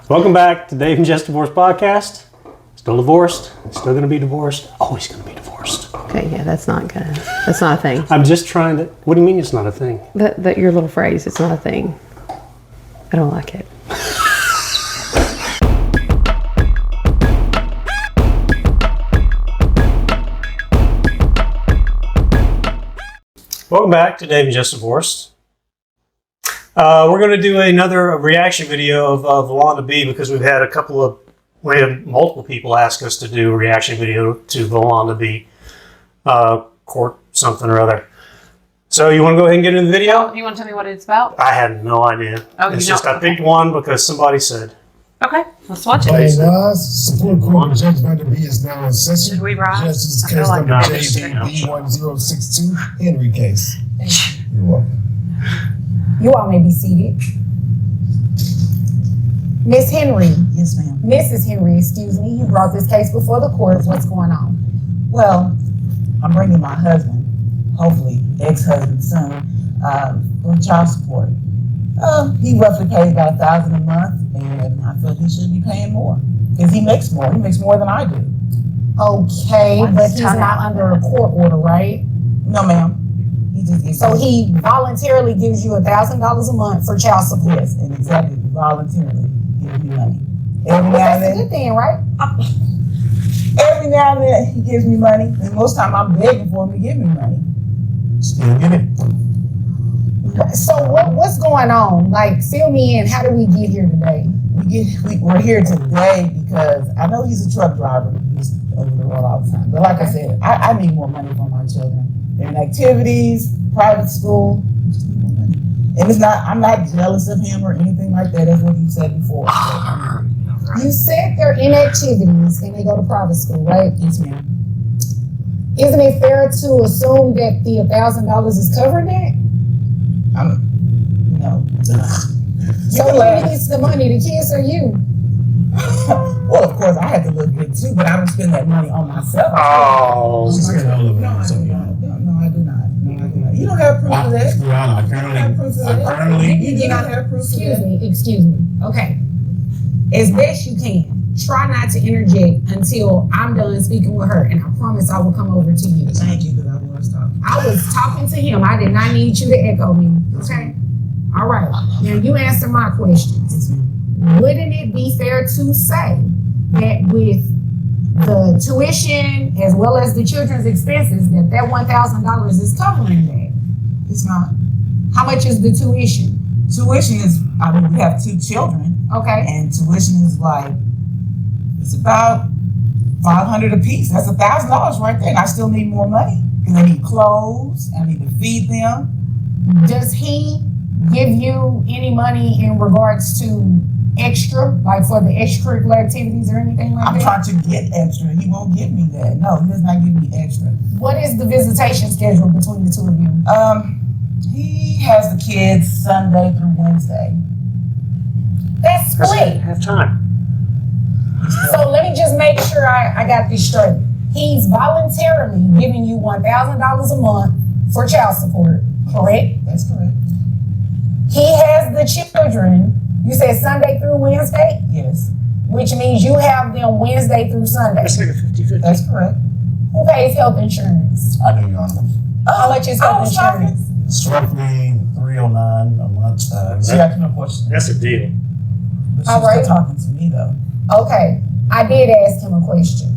Welcome back to Dave and Jess Divorced podcast. Still divorced, still going to be divorced, always going to be divorced. Okay, yeah, that's not good. That's not a thing. I'm just trying to, what do you mean it's not a thing? That your little phrase, it's not a thing. I don't like it. Welcome back to Dave and Jess Divorced. We're going to do another reaction video of Vonda B because we had multiple people ask us to do a reaction video to Vonda B court something or other. So you want to go ahead and get into the video? You want to tell me what it's about? I had no idea. Oh, it's you just don't? I picked one because somebody said. Okay, let's watch it. Supreme Court Judge Vonda B is now in session. Should we rise? Justice I feel case like number no. JB1062, Henry case. You're welcome. You all may be seated. Miss Henry. Yes, ma'am. Mrs. Henry, excuse me. You brought this case before the court. What's going on? Well, I'm bringing my husband, hopefully ex-husband soon, for child support. He roughly pays about $1,000 a month, and I feel he should be paying more because he makes more. He makes more than I do. Okay, What's but he's time? not under a court order, right? No, ma'am. He just gives So he voluntarily gives you $1,000 a month for child support. yes, and exactly voluntarily gives me money. Every Well, now and that's a then, good thing, right? every now and then he gives me money, and most time I'm begging for him to give me money. Still get it. So what's going on? Like, fill me in. How did we get here today? We're here today because I know he's a truck driver. He's over the road all the time. But like I said, I need more money for my children. They're in activities, private school. I just need more money. And it's not, I'm not jealous of him or anything like that. That's what you said before. You said they're in activities and they go to private school, right? Yes, ma'am. Isn't it fair to assume that the $1,000 is covering that? No. So who needs the money, the kids or you? Well, of course, I have to look good too, but I don't spend that money on myself. Oh, She's got all of it. No, I do not. No, I do not. You don't have proof of that. You do not have proof of that. Excuse me. Okay. As best you can, try not to interject until I'm done speaking with her, and I promise I will come over to you. Thank you, because I was talking. I was talking to him. I did not need you to echo me. Okay? All right. Now you answer my questions. Wouldn't it be fair to say that with the tuition as well as the children's expenses, that $1,000 is covering that? It's not. How much is the tuition? Tuition is, we have 2 children, Okay. and tuition is it's about $500 a piece. That's $1,000 right there, and I still need more money because I need clothes, I need to feed them. Does he give you any money in regards to extra, like for the extracurricular activities or anything like I'm that? trying to get extra. He won't give me that. No, he does not give me extra. What is the visitation schedule between the two of you? He has the kids Sunday through Wednesday. That's that's split. half time. So let me just make sure I got this straight. He's voluntarily giving you $1,000 a month for child support, correct? That's correct. He has the children, you said Sunday through Wednesday, Yes, which means you have them Wednesday through Sunday. That's like a 50-50. that's correct. Who pays health insurance? I do, Your Honor. How much is health insurance? It's roughly $309 a month. She asked me a question. That's a deal. But she's All right. still talking to me though. Okay, I did ask him a question.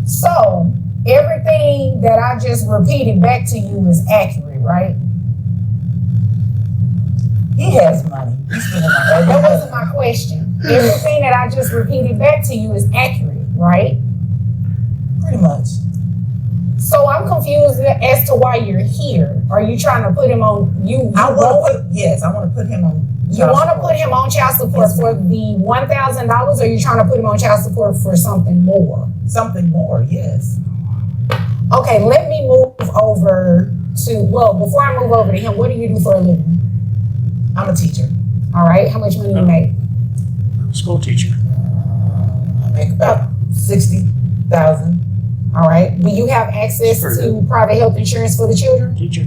So everything that I just repeated back to you is accurate, right? He has money. He's spending my That wasn't my question. Everything that I just repeated back to you is accurate, right? Pretty much. So I'm confused as to why you're here. Are you trying to put him on, I want to put him on. you want to put him on child support for the $1,000, or you trying to put him on child support for something more? Something more, yes. Okay, let me move over to, well, before I move over to him, what do you do for a living? I'm a teacher. All right, how much money do you make? School teacher. I make about $60,000. All right, do you have access to private health insurance for the children? Teacher.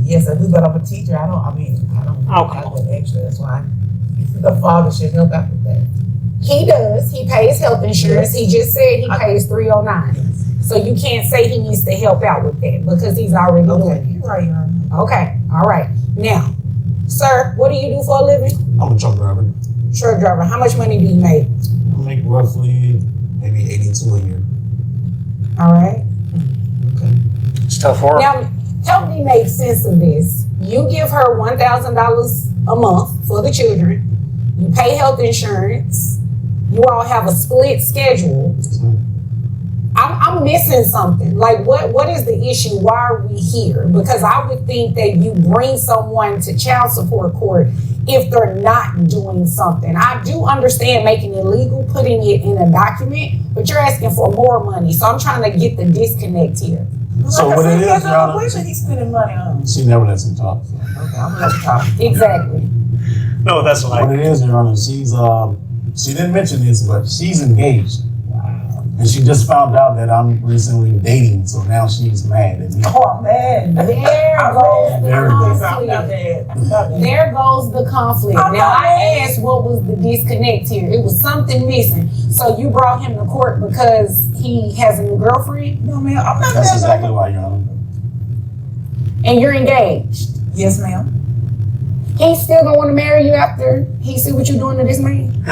Yes, I do, but I'm a teacher. I don't Okay. have that extra. That's why the father should help out with that. He does. He pays health insurance. He just said he pays $309. So you can't say he needs to help out with that because he's already doing Okay, it. you're right, Your Honor. Okay, all right. Now, sir, what do you do for a living? I'm a truck driver. Truck driver. How much money do you make? I make roughly maybe 82 a year. All right. It's tough work. Now, help me make sense of this. You give her $1,000 a month for the children. You pay health insurance. You all have a split schedule. I'm missing something. Like, what is the issue? Why are we here? Because I would think that you bring someone to child support court if they're not doing something. I do understand making it legal, putting it in a document, but you're asking for more money. So I'm trying to get the disconnect here. So Like I what said, it he is, has Your other Honor, women he's spending money on. she never lets him talk. So. Okay, I'm gonna let you talk. Exactly. No, that's What like, it is, Your Honor, she's she didn't mention this, but she's engaged. And she just found out that I'm recently dating, so now she's mad at me. Oh man, There goes the Very I'm conflict. not bad. I'm not bad. There goes the conflict. I'm Now not I mad. asked what was the disconnect here. It was something missing. So you brought him to court because he has a new girlfriend No, ma'am, I'm not That's bad. exactly why, Your Honor. and you're engaged. Yes, ma'am. He's still gonna want to marry you after he see what you're doing to this man.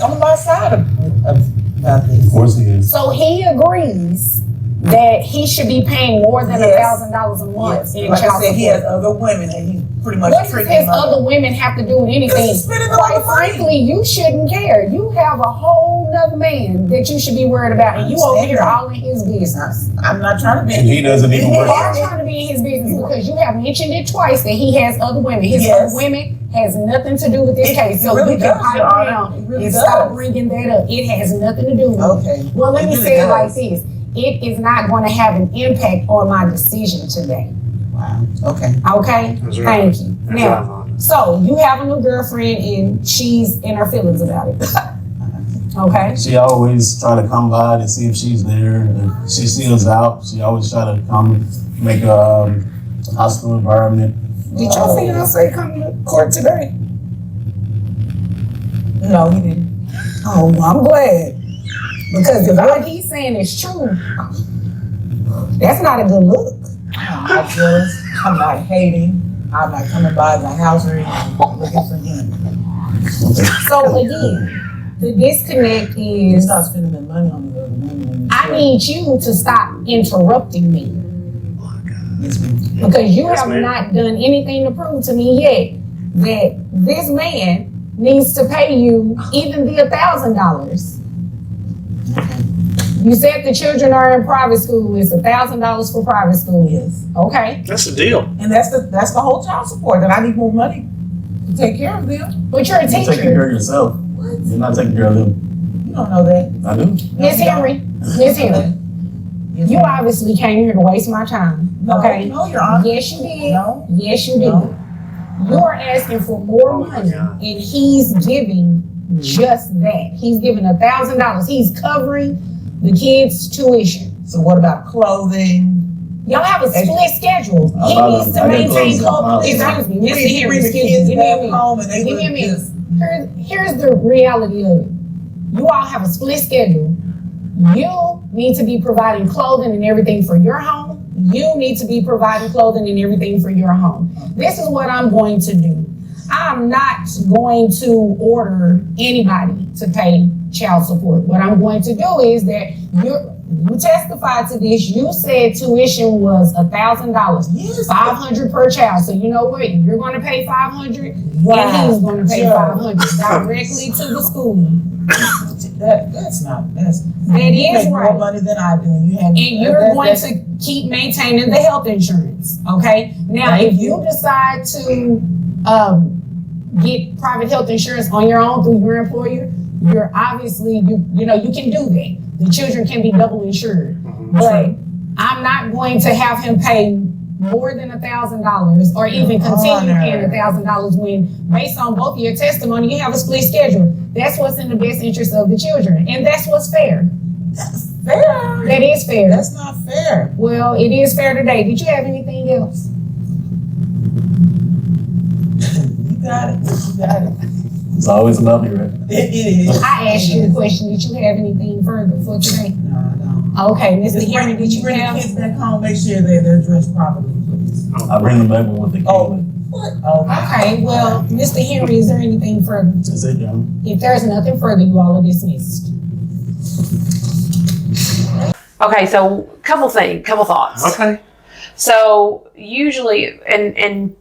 On my side about this. Of course he is. So he agrees that he should be paying more than Yes. $1,000 a month Yes. in Like I child said, he has support. other women that he pretty much What does treating his like. other women have to do with anything? He's spending all Quite the money. frankly, you shouldn't care. You have a whole nother man that you should be worried about, and you over here all in his business. I'm not trying to be. And he doesn't even You work. are trying to be in his business because you have mentioned it twice that he has other women. His Yes. other women has nothing to do with this It- case. it So really you can does, pipe Your Honor. down It really and stop does. bringing that up. It has nothing to do with it. Okay. Well, let me really say it like does. this. It is not going to have an impact on my decision today. Wow. Okay. Okay? That's right. Thank you. That's Now, right, Vonda. so you have a new girlfriend and she's in her feelings about it. Okay? She always try to come by to see if she's there. If she seals out, she always try to come make a hostile environment. Did your fiance come to court today? No, he didn't. Oh, well, I'm glad. Because if what he's saying is true, that's not a good look. I'm not jealous. I'm not hating. I'm not coming by the house or anything looking for him. So again, the disconnect He is starts spending the money on the other women. I need you to stop interrupting me. Yes, ma'am. Because you Yes, have ma'am. not done anything to prove to me yet that this man needs to pay you even the $1,000. You said the children are in private school. It's $1,000 for private school. Yes. Okay, That's the deal. And that's the whole child support that I need more money to take care of them. but you're a You're taking care teacher. of yourself. You're not taking care of them. You don't know that. I do. Miss Henry, Miss Henry, Yes, you ma'am. obviously came here to waste my time. No, Okay? No, Your Honor. Yes, you did. No. Yes, you did. No. You're asking for more Oh my money, God. and he's giving just that. He's giving $1,000. He's covering the kids' tuition. So what about clothing? Y'all have a split schedule. He I needs to got maintain clothes in my clothes. house. Excuse me, Mr. Henry, Bring the excuse me. kids Give me a back minute. home and they Give me a would minute. just. Here's the reality of it. You all have a split schedule. You need to be providing clothing and everything for your home. You need to be providing clothing and everything for your home. This is what I'm going to do. I'm not going to order anybody to pay child support. What I'm going to do is that you testified to this. You said tuition was $1,000, Yes. $500 per child. So you know what? You're going to pay $500, and he's going to pay Sure. $500 directly to the school. That's That you is make right. more money than I do. You have, And you're going to keep maintaining the health insurance. Okay. Now, Thank if you decide to get private health insurance on your own through your employer, you're obviously you can do that. The children can be double insured, but I'm not going to have him pay more than $1,000 or even continue paying $1,000 when, based on both of your testimony, you have a split schedule. That's what's in the best interest of the children, and that's what's fair. That's fair. That is fair. That's not fair. Well, it is fair today. Did you have anything else? You got it. You got it. It's always about me, right? It is. I asked you a question. Did you have anything further for today? No, I don't. Okay, Mr. Just Henry, did you bring the have? kids back home, make sure that they're dressed properly, please. I bring them back with what they came Oh. with. What? Okay. Okay, well, Mr. Henry, is there anything further? That's it, John. If there's nothing further, you all are dismissed. Okay, so couple thoughts. Okay. So usually, and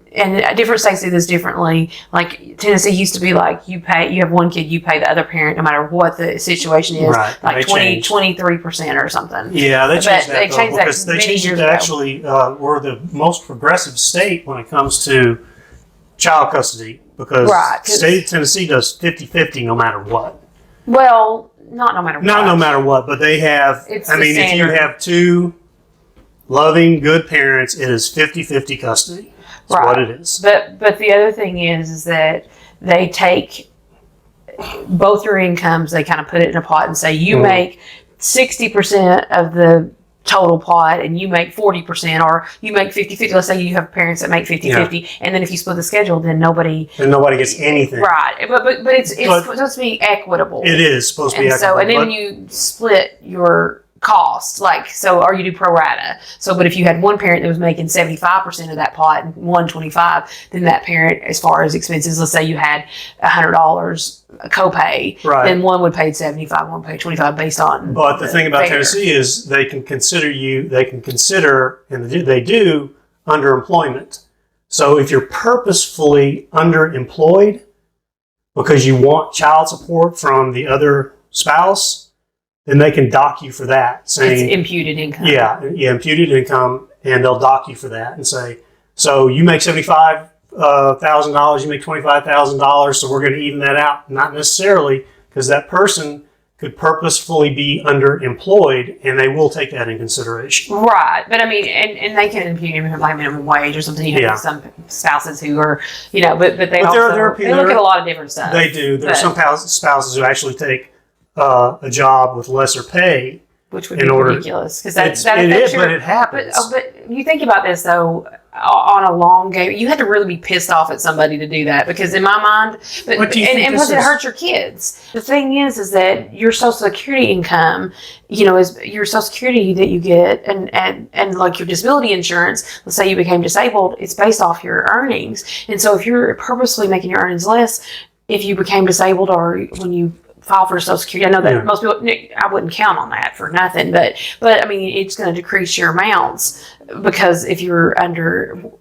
different states do this differently. Like Tennessee used to be like you have one kid, you pay the other parent no matter what the situation is. Right. Like They 23% or something. Yeah, they But changed that they though, changed that because they many changed it years to ago. actually we're the most progressive state when it comes to child custody because Right, 'cause- state of Tennessee does 50-50 no matter what. Well, not no matter what. Not no matter what, but they have, It's I the mean, if you standard. have two loving, good parents, it is 50-50 custody. That's Right. what it is. But the other thing is that they take both your incomes, they kind of put it in a pot and say you Mhm. make 60% of the total pot and you make 40%, or you make 50-50. Let's say you have parents that make 50-50, and then if you split the schedule, then nobody. And nobody gets anything. Right, but it's But- supposed to be equitable. It is supposed to be And so, and then equitable, you split your cost, like, so, or you do pro rata. So, but if you had one parent that was making 75% of that pot and 125, then that parent, as far as expenses, let's say you had $100 copay, Right. then one would pay 75, one paid 25 based on. But the thing about fare. Tennessee is they can consider, and they do, underemployment. So if you're purposefully underemployed because you want child support from the other spouse, then they can dock you for that, It's saying, imputed income. yeah, imputed income, and they'll dock you for that and say, so you make $75,000, you make $25,000, so we're going to even that out. Not necessarily, because that person could purposefully be underemployed, and they will take that in consideration. Right, but I mean, and they can impute him like minimum wage or something. You have Yeah. some spouses who are, but they But also they're they look at a lot of different stuff. They do. There are But- some spouses who actually take a job with lesser pay. which would in be order- ridiculous because It that is, affects but your. it happens. But you think about this though, on a long game, you had to really be pissed off at somebody to do that because in my mind, What do you think and plus this it is? hurts your kids. The thing is that your Social Security income, is your Social Security that you get, and like your disability insurance. Let's say you became disabled, it's based off your earnings, and so if you're purposely making your earnings less, if you became disabled or when you file for Social Security. I know that Yeah. most people, I wouldn't count on that for nothing, but I mean, it's going to decrease your amounts because if you're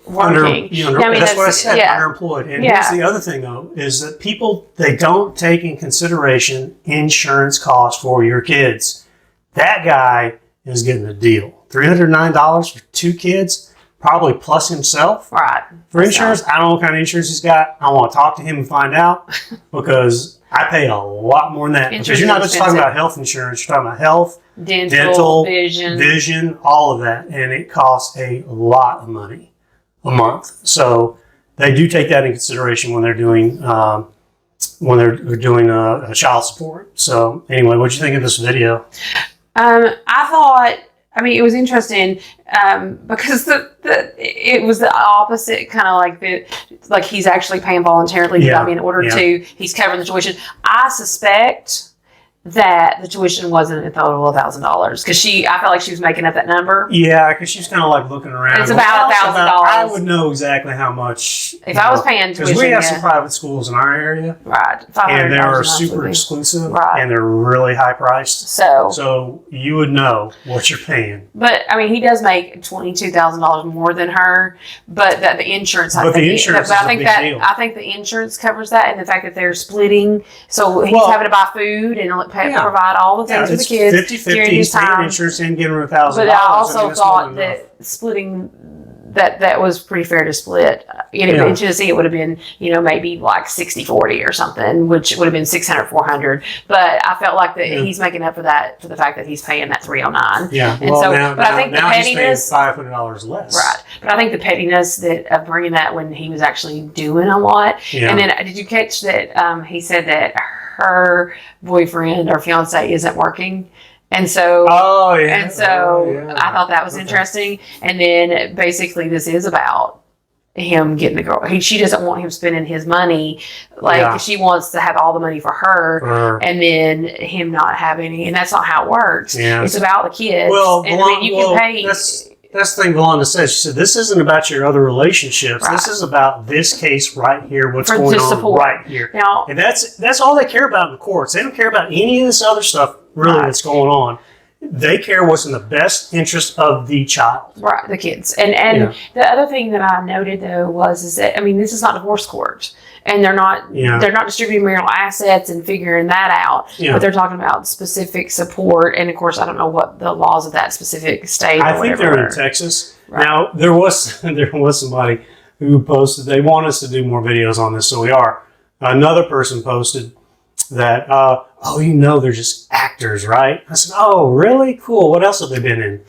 working. That's what I said, yeah. underemployed. And Yeah. here's the other thing, though, is that people, they don't take in consideration insurance costs for your kids. That guy is getting a deal. $309 for two kids, probably plus himself. Right. For insurance, I don't know what kind of insurance he's got. I want to talk to him and find out because I pay a lot more than that. Because Insurance you're not is just talking expensive. about health insurance, you're talking about health, Dental, vision. vision, all of that. And it costs a lot of money a month. So they do take that in consideration when they're doing a child support. So anyway, what'd you think of this video? I thought, it was interesting because it was the opposite, kind of like he's actually paying voluntarily, but Yeah, I mean, in order yeah. he's covering the tuition. I suspect that the tuition wasn't a total of $1,000 because I felt like she was making up that number. Yeah, because she's kind of like looking around. It's about $1,000. I would know exactly how much. If I was paying because tuition, we have yeah. some private schools in our area, Right, and they $500 are a month super would be. exclusive, Right. and they're really high priced. So you would know what you're paying. But he does make $22,000 more than her. But the insurance, But the insurance is a big deal. I think the insurance covers that, and the fact that they're splitting. So he's Well, having to buy food and Yeah. provide all the things for the it's kids 50-50. during He's his paying time. insurance and giving her $1,000. But I also that's more thought than enough. that splitting that was pretty fair to split. Yeah. In Tennessee, it would have been maybe like 60-40 or something, which would have been 600-400. But I felt like that he's making up for that for the fact that he's paying that $309. Yeah, And well, so, now, but I think the now he's paying pettiness. $500 less. Right. But I think the pettiness of bringing that when he was actually doing a lot. Yeah. And then did you catch that he said that her boyfriend or fiance isn't working? And so, Oh yeah. and so Oh, yeah. I thought that was Okay. interesting. And then basically this is about him getting the girl. She doesn't want him spending his money. Like Yeah. she wants to have all the money for her, and then him not have any. And that's not how it works. Yeah. It's about the kids. Well, and I mean, you can pay. That's the thing Vonda said. She said, this isn't about your other relationships. Right. This is about this case right here, what's For going the on support. right here. Now, And that's all they care about in the courts. They don't care about any of this other stuff really Right. that's going on. They care what's in the best interest of the child. right, the kids. And Yeah. the other thing that I noted though is that I mean this is not divorce court. And they're not distributing marital assets and figuring that out. Yeah. But they're talking about specific support, and of course I don't know what the laws of that specific state. I or think whatever they're in were. Texas. Right. Now, there was somebody who posted, they want us to do more videos on this, so we are. Another person posted that, they're just actors, right? I said, oh, really? Cool. What else have they been in?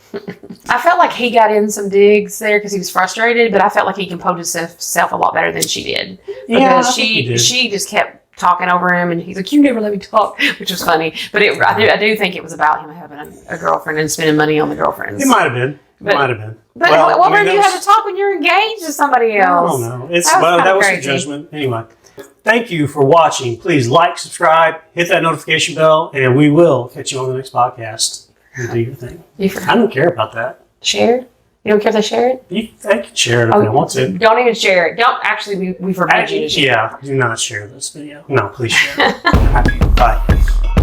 I felt like he got in some digs there because he was frustrated, but I felt like he composed himself a lot better than she did. Yeah, Because I think he did. she just kept talking over him, and he's like, "You never let me talk," which was funny. But I do think it was about him having a girlfriend and spending money on the girlfriends. It might have been. But- Might have been. But Well, what I mean, do you that have was- to talk when you're engaged to somebody I else? don't know. That was a crazy. judgment. Anyway, thank you for watching. Please like, subscribe, hit that notification bell, and we will catch you on the next podcast. You do your thing. I don't care about that. Share? You don't care if they share it? I can share it if I want to. Don't even share it. Don't actually. We forbid you to share. Yeah, do not share this video. No, please share it. Bye.